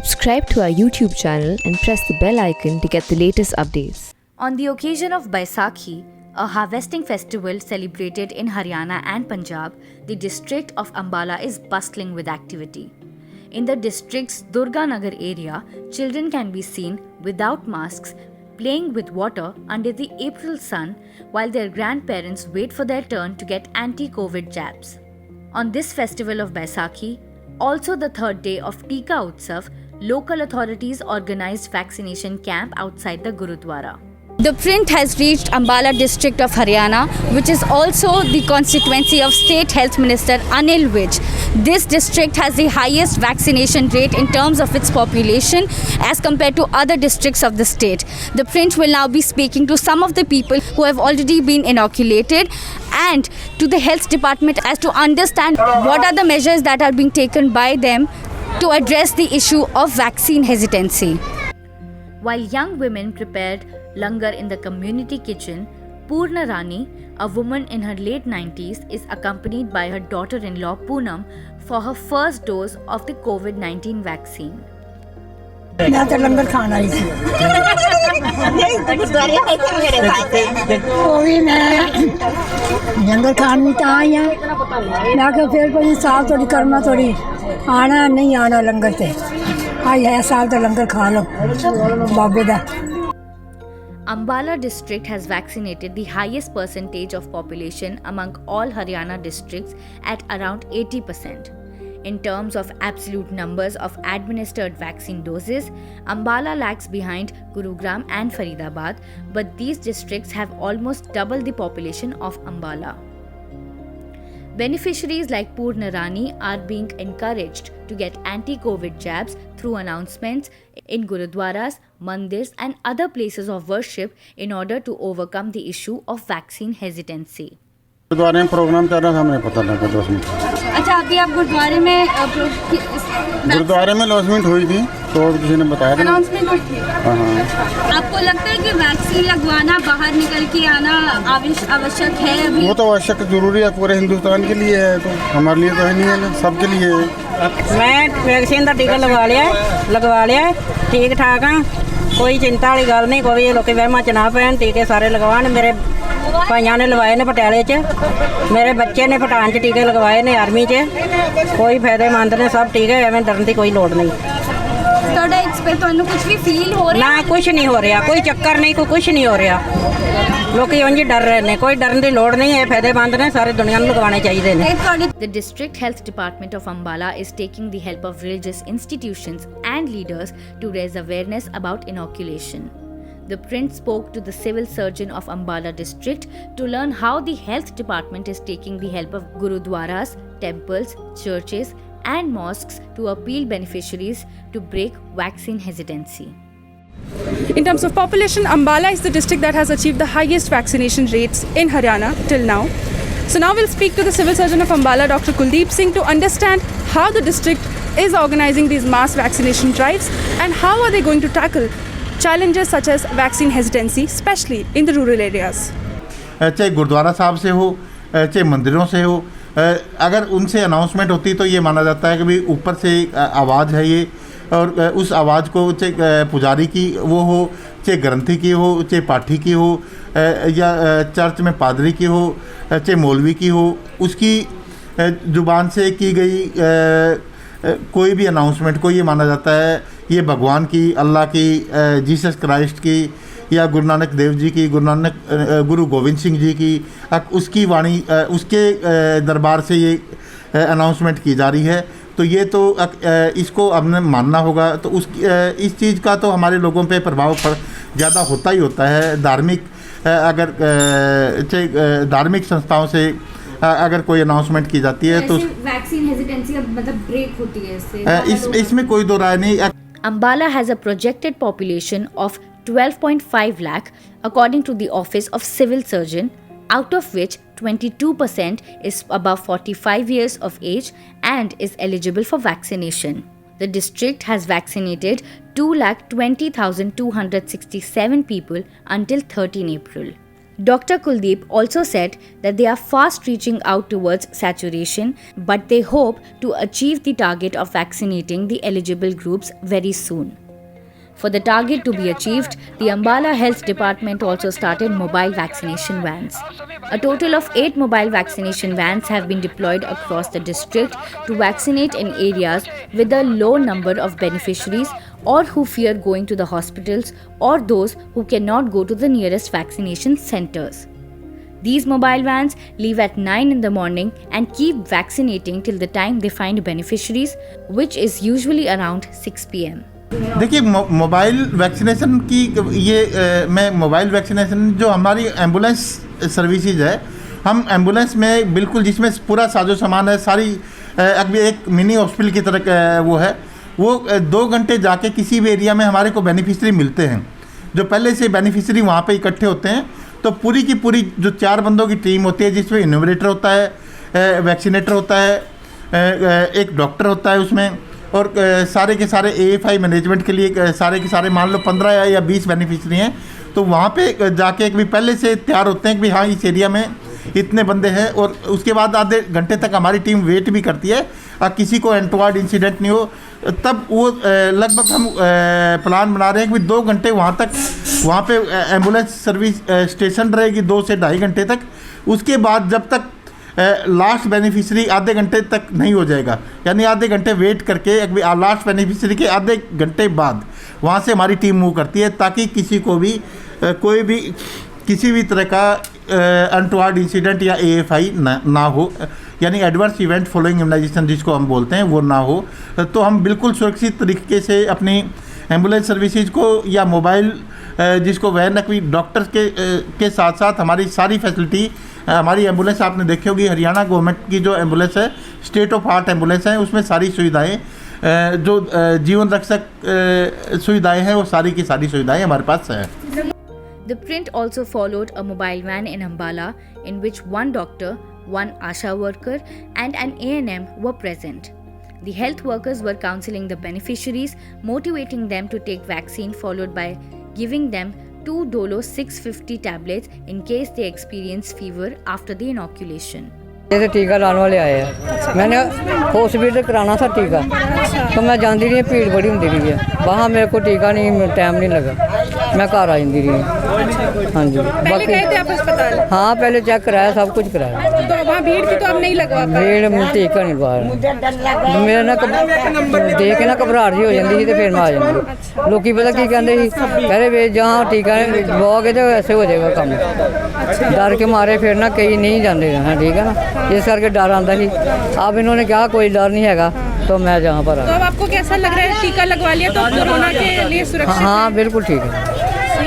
Subscribe to our YouTube channel and press the bell icon to get the latest updates. On the occasion of Baisakhi, a harvesting festival celebrated in Haryana and Punjab, the district of Ambala is bustling with activity. In the district's Durganagar area, children can be seen without masks playing with water under the April sun while their grandparents wait for their turn to get anti-COVID jabs. On this festival of Baisakhi, also the third day of Tika Utsav, local authorities organized vaccination camp outside the Gurudwara. The print has reached Ambala district of Haryana, which is also the constituency of State Health Minister Anil Vij. This district has the highest vaccination rate in terms of its population as compared to other districts of the state. The print will now be speaking to some of the people who have already been inoculated and to the health department as to understand what are the measures that are being taken by them to address the issue of vaccine hesitancy. While young women prepared langar in the community kitchen, Purna Rani, a woman in her late 90s, is accompanied by her daughter-in-law Poonam for her first dose of the COVID-19 vaccine. मैं तो लंगर खान आई थी वो भी मैं लंगर खान में तो आई हूँ मैं क्या फिर कोई साल थोड़ी करना थोड़ी आना नहीं आना लंगर से आई है साल तो लंगर खा लो बाबे दा Ambala district has vaccinated the highest percentage of population among all Haryana districts at around 80%. In terms of absolute numbers of administered vaccine doses, Ambala lags behind Gurugram and Faridabad, but these districts have almost double the population of Ambala. Beneficiaries like Purna Rani are being encouraged to get anti-COVID jabs through announcements in Gurudwaras, mandirs and other places of worship in order to overcome the issue of vaccine hesitancy. गुरुद्वारे में programme चल रहा था, हमें पता लगा 2 minute. अच्छा, अभी आप गुरुद्वारे में गुरुद्वारे में लॉन्चमेंट हुई थी तो किसी ने बताया था। अनाउंसमेंट हुई थी। आपको लगता है कि वैक्सीन लगवाना, बाहर निकल के आना आवश्यक है अभी? वो तो आवश्यक जरूरी है, पूरे हिंदुस्तान के लिए है, तो हमारे लिए तो है नहीं है, सबके लिए है। मैं वैक्सीन का टीका लगवा लिया ठीक ठाक हाँ, कोई चिंता वाली गल नहीं, कोई लोग वहमां च ना पैन, टीके सारे लगवान। मेरे भाइयों ने लगवाए ने पटियाले च, मेरे बच्चे ने पठान च टीके लगवाए ने आर्मी च, कोई फायदेमंद ने सब टीके, एवं डरन की कोई लोड़ नहीं। कुछ भी फील हो रहा ना, कुछ नहीं हो रहा, कोई चक्कर नहीं, कुछ नहीं हो रहा, लोग उंज डर रहे हैं, कोई डरन की लोड़ नहीं है, फायदेमंद ने, सारे दुनिया में लगवाने चाहिए ने। The district health department of Ambala is taking the help of religious institutions and leaders to raise awareness about inoculation. The print spoke to the civil surgeon of Ambala district to learn how the health department is taking the help of gurudwaras, temples, churches and mosques to appeal beneficiaries to break vaccine hesitancy. In terms of population, Ambala is the district that has achieved the highest vaccination rates in Haryana till now. So now we'll speak to the civil surgeon of Ambala, Dr. Kuldeep Singh, to understand how the district is organizing these mass vaccination drives and how are they going to tackle challenges such as vaccine hesitancy, especially in the rural areas. चाहे गुरुद्वारा साहब से हो, चाहे मंदिरों से हो, अगर उनसे अनाउंसमेंट होती तो ये माना जाता है कि भाई ऊपर से आवाज़ है ये, और उस आवाज़ को चाहे पुजारी की वो हो, चाहे ग्रंथी की हो, चाहे पाठी की हो, या चर्च में पादरी की हो, चाहे मौलवी की हो, उसकी ज़ुबान से की गई कोई भी अनाउंसमेंट को ये माना जाता है ये भगवान की, अल्लाह की, जीसस क्राइस्ट की, या गुरु नानक देव जी की, गुरु गोविंद सिंह जी की, उसकी वाणी, उसके दरबार से ये अनाउंसमेंट की जा रही है। तो ये तो इसको हमने मानना होगा। तो इस चीज़ का तो हमारे लोगों पे प्रभाव ज़्यादा होता ही होता है। धार्मिक अगर धार्मिक संस्थाओं से अगर कोई अनाउंसमेंट की जाती है तो वैक्सीन हेजिटेंसी मतलब ब्रेक होती है इससे, इसमें कोई दो राय नहीं। Ambala has a projected population of 12.5 lakh according to the Office of Civil Surgeon, out of which 22% is above 45 years of age and is eligible for vaccination. The district has vaccinated 2,20,267 people until 13 April. Dr. Kuldeep also said that they are fast reaching out towards saturation, but they hope to achieve the target of vaccinating the eligible groups very soon. For the target to be achieved, the Ambala Health Department also started mobile vaccination vans. A total of 8 mobile vaccination vans have been deployed across the district to vaccinate in areas with a low number of beneficiaries or who fear going to the hospitals or those who cannot go to the nearest vaccination centers. These mobile vans leave at 9 in the morning and keep vaccinating till the time they find beneficiaries, which is usually around 6 p.m. देखिए mobile vaccination की मैं mobile vaccination जो हमारी ambulance services है, हम ambulance में बिल्कुल जिसमें पूरा साजो सामान है, सारी अभी एक मिनी हॉस्पिटल की तरह वो है, वो 2 घंटे जाके किसी भी एरिया में हमारे को बेनिफिशरी मिलते हैं जो पहले से बेनिफिशरी वहाँ पे इकट्ठे होते हैं। तो पूरी की पूरी जो 4 बंदों की टीम होती है जिसमें इनोवेटर होता है, वैक्सीनेटर होता है, एक डॉक्टर होता है उसमें, और सारे के सारे AFI मैनेजमेंट के लिए सारे के सारे मान लो 15 या 20 बेनिफिशरी हैं, तो वहाँ पे जाके एक भी पहले से तैयार होते हैं कि हाँ इस एरिया में इतने बंदे हैं, और उसके बाद आधे घंटे तक हमारी टीम वेट भी करती है और किसी को एंटवार्ड इंसिडेंट नहीं हो, तब वो लगभग हम प्लान बना रहे हैं कि 2 घंटे वहाँ पे एम्बुलेंस सर्विस स्टेशन रहेगी 2 से 2.5 घंटे तक। उसके बाद जब तक लास्ट बेनिफिशरी आधे घंटे तक नहीं हो जाएगा, यानी आधे घंटे वेट करके लास्ट बेनिफिशरी के आधे घंटे बाद वहाँ से हमारी टीम मूव करती है ताकि किसी को भी कोई भी किसी भी तरह का अनटुवर्ड इंसिडेंट या AFI ना हो, यानी एडवर्स इवेंट फॉलोइंग इम्यूनाइजेशन जिसको हम बोलते हैं वो ना हो। तो हम बिल्कुल सुरक्षित तरीके से अपनी एम्बुलेंस सर्विसेज को या मोबाइल जिसको वैन डॉक्टर्स के साथ साथ हमारी सारी फैसिलिटी, हमारी एम्बुलेंस आपने देखी होगी हरियाणा गवर्नमेंट की जो एम्बुलेंस है, स्टेट ऑफ आर्ट एम्बुलेंस है, उसमें सारी सुविधाएं जो जीवन रक्षक सुविधाएं हैं वो सारी की सारी सुविधाएं हमारे पास है। The print also followed a mobile van in Ambala in which 1 doctor, 1 ASHA worker and an ANM were present. The health workers were counseling the beneficiaries, motivating them to take vaccine, followed by giving them 2 Dolo 650 tablets in case they experience fever after the inoculation. जैसे टीका लाने वाले आए हैं, मैंने hospital कराना था टीका, तो मैं जानती रही, भीड़ बड़ी होती रही है वहाँ, मेरे को टीका नहीं टाइम नहीं लगा, मैं घर आ जाती रही। हाँ जी, पहले गए थे आप अस्पताल? हाँ पहले चेक कराया, सब कुछ कराया। तो वहाँ भीड़ थी तो अब नहीं लगवा पाए? भीड़ टीका नहीं लगवाया, मेरा ना देख के ना घबराहट जी हो जाती थी, तो फिर मैं आ जाती। लोग पता की कहते सी पहले वे जहाँ टीका लगवाओगे तो ऐसे हो जाएगा काम, डर के मारे फिर ना कई नहीं जाते हैं, ठीक है ना, इस करके डर आता ही। अब इन्होंने कहा कोई डर नहीं हैगा, तो मैं जहाँ पर तो अब आपको कैसा लग रहा है? टीका लगवा लिया तो कोरोना के लिए सुरक्षित? हाँ बिल्कुल ठीक है।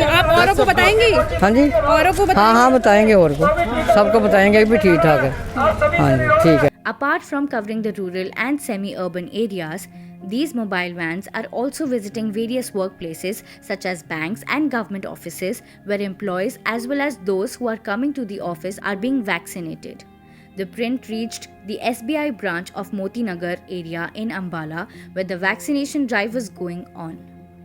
आप औरों को बताएंगी? हाँ जी, औरों को बताएंगे? हाँ बताएंगे, और को सबको बताएंगे कि ठीक ठाक है। हाँ जी ठीक है। Apart from covering the rural and semi-urban areas, these mobile vans are also visiting various workplaces such as banks and government offices where employees as well as those who are coming to the office are being vaccinated. The print reached the SBI branch of Moti Nagar area in Ambala where the vaccination drive was going on.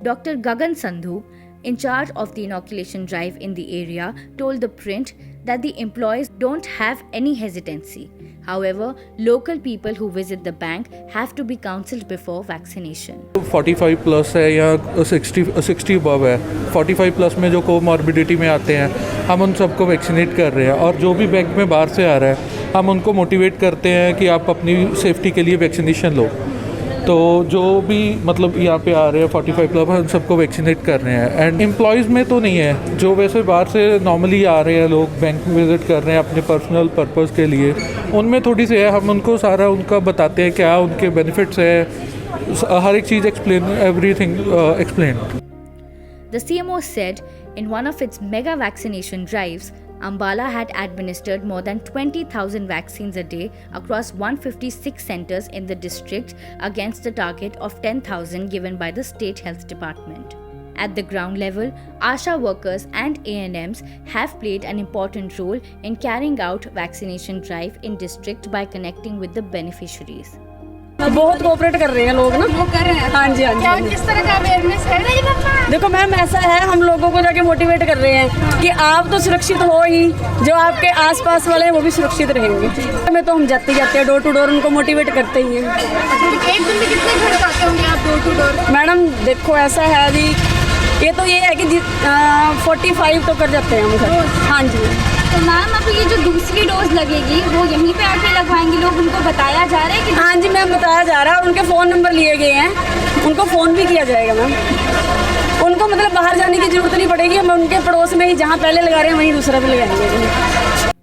Dr. Gagan Sandhu, in charge of the inoculation drive in the area, told the print that the employees don't have any hesitancy. However, local people who visit the bank have to be counseled before vaccination. 45 plus है या 60 above है, 45 plus में जो comorbidity में आते हैं हम उन सबको वैक्सीनेट कर रहे हैं, और जो भी बैंक में बाहर से आ रहा है हम उनको मोटिवेट करते हैं कि आप अपनी सेफ्टी के लिए वैक्सीनेशन लो। तो जो भी मतलब यहाँ पे आ रहे हैं 45 प्लस हम सबको वैक्सीनेट कर रहे हैं। एंड एम्प्लॉयज़ में तो नहीं है, जो वैसे बाहर से नॉर्मली आ रहे हैं लोग बैंक विज़िट कर रहे हैं अपने पर्सनल पर्पस के लिए, उनमें थोड़ी सी है, हम उनको सारा उनका बताते हैं क्या उनके बेनिफिट्स है, हर एक चीज़ explain, everything explain. The CMO said in one of its mega vaccination drives, Ambala had administered more than 20,000 vaccines a day across 156 centers in the district against the target of 10,000 given by the State Health Department. At the ground level, ASHA workers and ANMs have played an important role in carrying out vaccination drive in district by connecting with the beneficiaries. बहुत cooperate कर रहे हैं लोग ना, वो कर रहे हैं। हाँ जी हाँ जी। क्या किस तरह का अवेयरनेस है? देखो मैम ऐसा है, हम लोगों को जाके मोटिवेट कर रहे हैं कि आप तो सुरक्षित हो ही, जो आपके आसपास वाले हैं वो भी सुरक्षित रहेंगे। हमें तो हम जाते हैं डोर टू डोर, उनको मोटिवेट करते ही हैं। एक दिन में कितने घर जाते होंगे आप डोर टू डोर? मैडम देखो ऐसा है जी, ये है कि 45 तो कर जाते हैं हम सर। हाँ जी। तो मैम अब ये जो दूसरी डोज लगेगी वो यहीं पे आके लगवाएंगे लोग, उनको बताया जा रहा है कि? हाँ जी मैम बताया जा रहा है, उनके फ़ोन नंबर लिए गए हैं, उनको फ़ोन भी किया जाएगा मैम। उनको मतलब बाहर जाने की ज़रूरत नहीं पड़ेगी, हम उनके पड़ोस में ही जहाँ पहले लगा रहे हैं वहीं दूसरा भी लगाएंगे।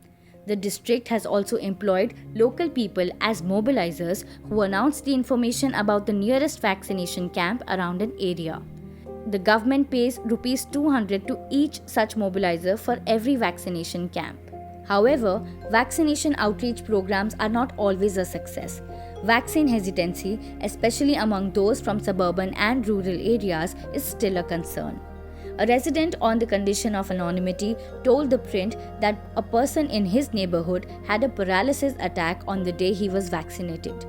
The district has also employed local people as mobilizers who announced the information about the nearest vaccination camp around an area. The government pays rupees 200 to each such mobilizer for every vaccination camp. However, vaccination outreach programs are not always a success. Vaccine hesitancy, especially among those from suburban and rural areas, is still a concern. A resident on the condition of anonymity told The Print that a person in his neighborhood had a paralysis attack on the day he was vaccinated.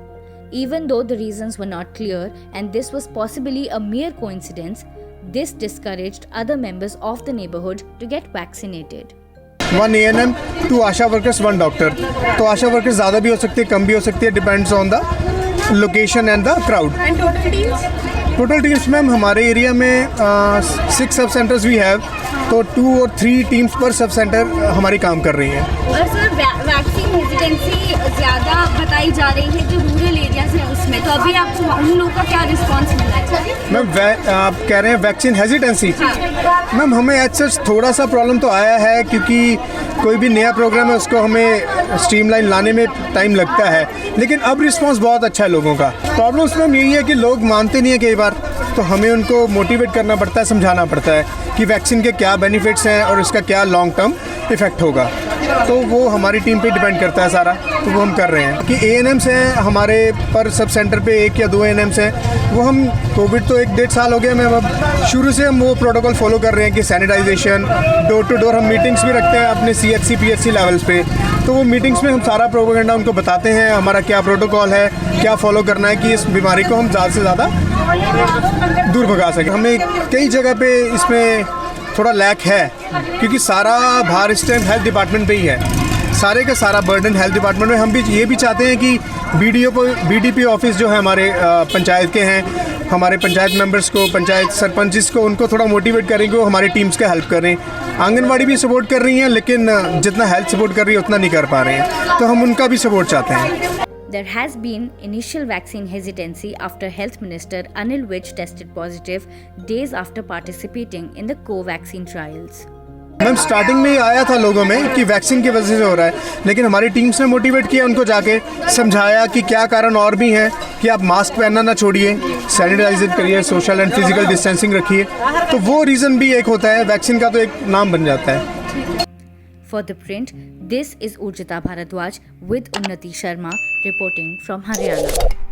Even though the reasons were not clear and this was possibly a mere coincidence, this discouraged other members of the neighborhood to get vaccinated. 1 ANM, 2 Asha workers, 1 doctor. तो आशा workers ज़्यादा भी हो सकती है, कम भी हो सकती है, depends on the location and the crowd. And total teams? Total teams ma'am हमारे एरिया में 6 सब सेंटर्स वी हैव, तो 2 और 3 टीम्स पर सब सेंटर हमारी काम कर रही हैं। और सर वैक्सीन हेजिटेंसी ज़्यादा बताई जा रही है जो रूरल एरियाज है उसमें, तो अभी आपको उन लोगों का क्या रिस्पॉन्स मिला है? मैम आप कह रहे हैं वैक्सीन हेजिटेंसी? मैम हमें एज सच थोड़ा सा प्रॉब्लम तो आया है, क्योंकि कोई भी नया प्रोग्राम है उसको हमें स्ट्रीमलाइन लाने में टाइम लगता है, लेकिन अब रिस्पांस बहुत अच्छा है लोगों का। प्रॉब्लम उसमें यही है कि लोग मानते नहीं है कई बार, तो हमें उनको मोटिवेट करना पड़ता है, समझाना पड़ता है कि वैक्सीन के क्या बेनिफिट्स हैं और इसका क्या लॉन्ग टर्म इफ़ेक्ट होगा। तो वो हमारी टीम पे डिपेंड करता है सारा, तो वो हम कर रहे हैं। कि ANMs हैं हमारे पर सब सेंटर पे 1 या 2 ANMs हैं, वो हम कोविड तो 1-1.5 साल हो गया, मैं अब शुरू से हम वो प्रोटोकॉल फॉलो कर रहे हैं कि सैनिटाइजेशन, डोर टू डोर हम मीटिंग्स भी रखते हैं अपने CHC PHC लेवल्स पे, तो वो मीटिंग्स में हम सारा प्रोपेगेंडा उनको बताते हैं, हमारा क्या प्रोटोकॉल है, क्या फॉलो करना है कि इस बीमारी को हम ज़्यादा से ज़्यादा दूर भगा सकें। हमें कई जगह पे इसमें थोड़ा लैक है, क्योंकि सारा भार इस टाइम हेल्थ डिपार्टमेंट पे ही है, सारे का सारा बर्डन हेल्थ डिपार्टमेंट में। हम भी ये भी चाहते हैं कि BDP ऑफिस जो है हमारे पंचायत के हैं, हमारे पंचायत मेंबर्स को, पंचायत सरपंच को, उनको थोड़ा मोटिवेट करें कि वो हमारी टीम्स का हेल्प करें। आंगनवाड़ी भी सपोर्ट कर रही हैं, लेकिन जितना हेल्थ सपोर्ट कर रही है उतना नहीं कर पा रहे हैं, तो हम उनका भी सपोर्ट चाहते हैं। There has been initial vaccine hesitancy after Health Minister Anil Vij tested positive days after participating in the co-vaccine trials. Ma'am starting में आया था लोगों में कि वैक्सीन की वजह से हो रहा है, लेकिन हमारी टीम्स ने मोटिवेट किया, उनको जाके समझाया कि क्या कारण और भी हैं, कि आप मास्क पहनना ना छोड़िए, सैनिटाइजर करिए, सोशल एंड फिजिकल डिस्टेंसिंग रखिए, तो वो रीज़न भी एक होता है, वैक्सीन का तो एक नाम बन जाता है। For The Print, this is Urjita Bharadwaj with Unnati Sharma reporting from Haryana.